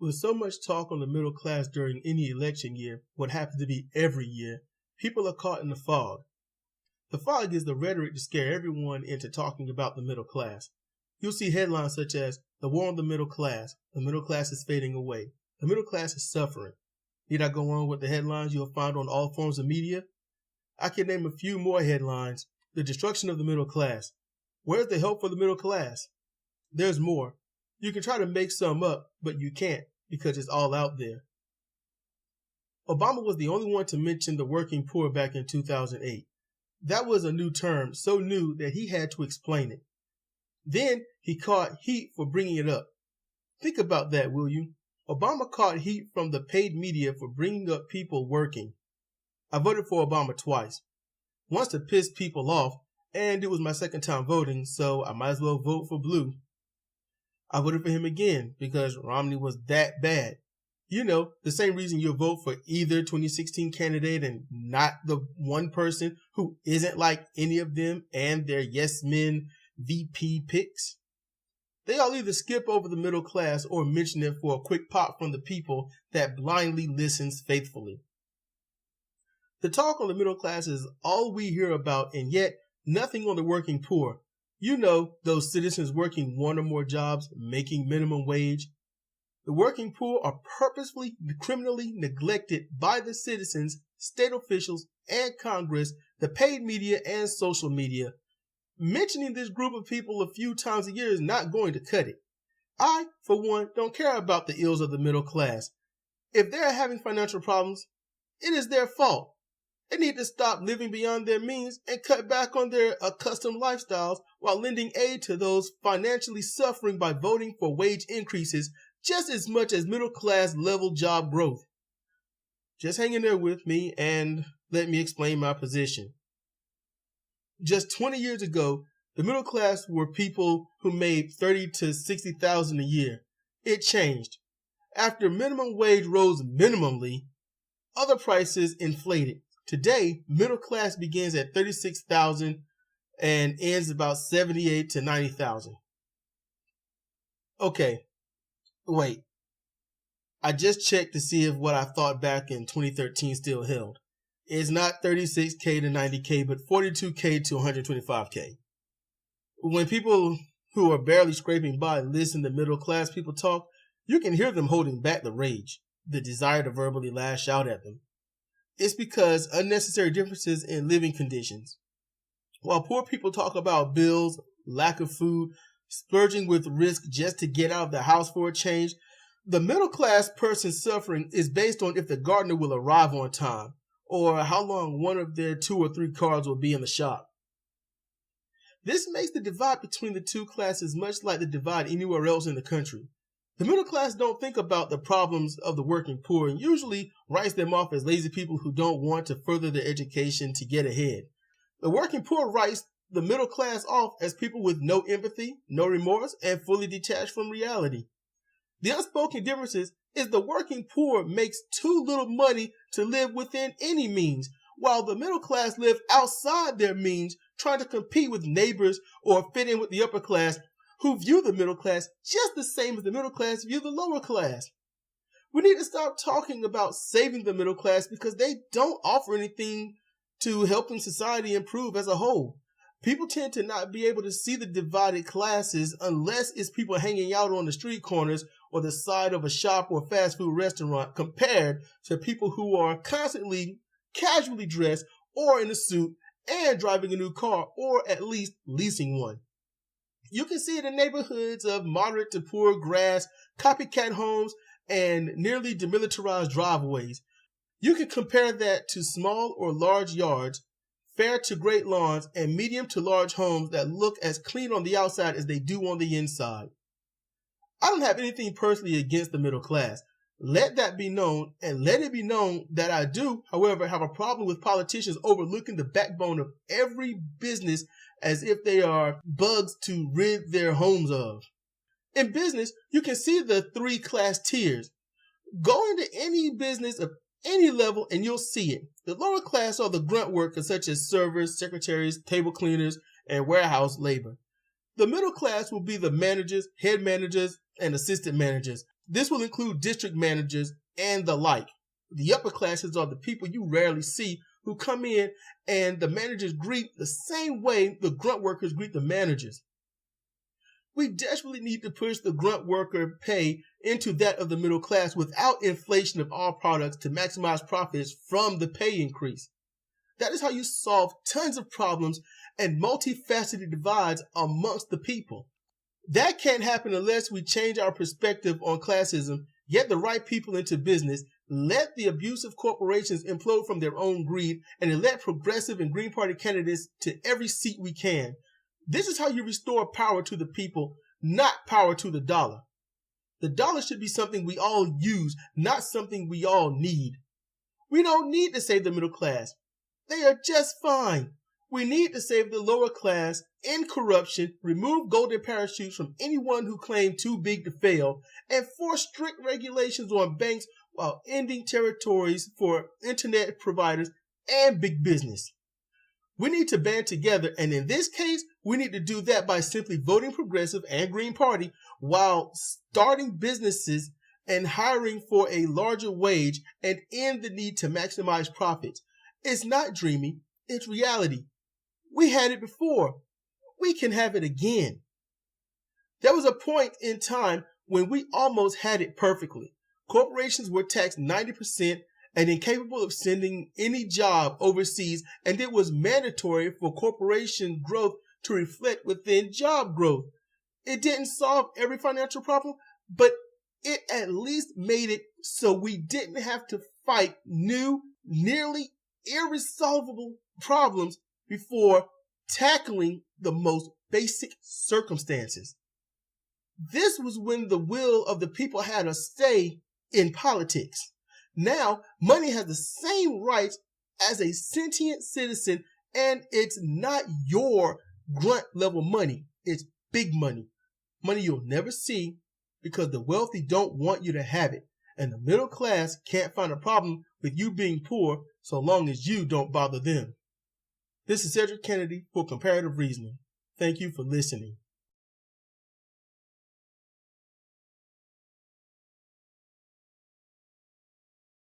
With so much talk on the middle class during any election year, what happens to be every year, people are caught in the fog. The fog is the rhetoric to scare everyone into talking about the middle class. You'll see headlines such as, "The war on the middle class is fading away, the middle class is suffering." Need I go on with the headlines you'll find on all forms of media? I can name a few more headlines. The destruction of the middle class. Where's the help for the middle class? There's more. You can try to make some up, but you can't because it's all out there. Obama was the only one to mention the working poor back in 2008. That was a new term, so new that he had to explain it. Then he caught heat for bringing it up. Think about that, will you? Obama caught heat from the paid media for bringing up people working. I voted for Obama twice. Once to piss people off, and it was my second time voting, so I might as well vote for blue. I voted for him again because Romney was that bad. You know, the same reason you'll vote for either 2016 candidate and not the one person who isn't like any of them and their yes men VP picks. They all either skip over the middle class or mention it for a quick pop from the people that blindly listens faithfully. The talk on the middle class is all we hear about, and yet nothing on the working poor. You know, those citizens working one or more jobs, making minimum wage. The working poor are purposefully criminally neglected by the citizens, state officials, and Congress, the paid media, and social media. Mentioning this group of people a few times a year is not going to cut it. I, for one, don't care about the ills of the middle class. If they're having financial problems, it is their fault. They need to stop living beyond their means and cut back on their accustomed lifestyles while lending aid to those financially suffering by voting for wage increases just as much as middle class level job growth. Just hang in there with me and let me explain my position. Just 20 years ago, the middle class were people who made $30,000 to $60,000 a year. It changed. After minimum wage rose minimally, other prices inflated. Today, middle class begins at $36,000 and ends about $78,000 to $90,000. Okay, wait. I just checked to see if what I thought back in 2013 still held. It's not $36K to $90K, but $42K to $125K. When people who are barely scraping by listen to middle class people talk, you can hear them holding back the rage, the desire to verbally lash out at them. It's because unnecessary differences in living conditions. While poor people talk about bills, lack of food, splurging with risk just to get out of the house for a change, the middle class person's suffering is based on if the gardener will arrive on time or how long one of their 2 or 3 cars will be in the shop. This makes the divide between the two classes much like the divide anywhere else in the country. The middle class don't think about the problems of the working poor and usually writes them off as lazy people who don't want to further their education to get ahead. The working poor writes the middle class off as people with no empathy, no remorse, and fully detached from reality. The unspoken difference is the working poor makes too little money to live within any means, while the middle class live outside their means, trying to compete with neighbors or fit in with the upper class, who view the middle class just the same as the middle class view the lower class. We need to stop talking about saving the middle class because they don't offer anything to helping society improve as a whole. People tend to not be able to see the divided classes unless it's people hanging out on the street corners or the side of a shop or fast food restaurant compared to people who are constantly casually dressed or in a suit and driving a new car or at least leasing one. You can see it in neighborhoods of moderate to poor grass, copycat homes, and nearly demilitarized driveways. You can compare that to small or large yards, fair to great lawns, and medium to large homes that look as clean on the outside as they do on the inside. I don't have anything personally against the middle class. Let that be known, and let it be known that I do, however, have a problem with politicians overlooking the backbone of every business as if they are bugs to rid their homes of. In business, you can see the 3 class tiers. Go into any business of any level and you'll see it. The lower class are the grunt workers such as servers, secretaries, table cleaners, and warehouse labor. The middle class will be the managers, head managers, and assistant managers. This will include district managers and the like. The upper classes are the people you rarely see who come in and the managers greet the same way the grunt workers greet the managers. We desperately need to push the grunt worker pay into that of the middle class without inflation of all products to maximize profits from the pay increase. That is how you solve tons of problems and multifaceted divides amongst the people. That can't happen unless we change our perspective on classism, get the right people into business, let the abusive corporations implode from their own greed, and elect progressive and Green Party candidates to every seat we can. This is how you restore power to the people, not power to the dollar. The dollar should be something we all use, not something we all need. We don't need to save the middle class. They are just fine. We need to save the lower class, end corruption, remove golden parachutes from anyone who claimed too big to fail, and force strict regulations on banks while ending territories for internet providers and big business. We need to band together, and in this case, we need to do that by simply voting progressive and Green Party while starting businesses and hiring for a larger wage and end the need to maximize profits. It's not dreamy, it's reality. We had it before. We can have it again. There was a point in time when we almost had it perfectly. Corporations were taxed 90% and incapable of sending any job overseas, and it was mandatory for corporation growth to reflect within job growth. It didn't solve every financial problem, but it at least made it so we didn't have to fight new, nearly irresolvable problems before tackling the most basic circumstances. This was when the will of the people had a say in politics. Now, money has the same rights as a sentient citizen, and it's not your grunt level money. It's big money. Money you'll never see because the wealthy don't want you to have it, and the middle class can't find a problem with you being poor so long as you don't bother them. This is Sedrik Cannady for Comparative Reasoning. Thank you for listening.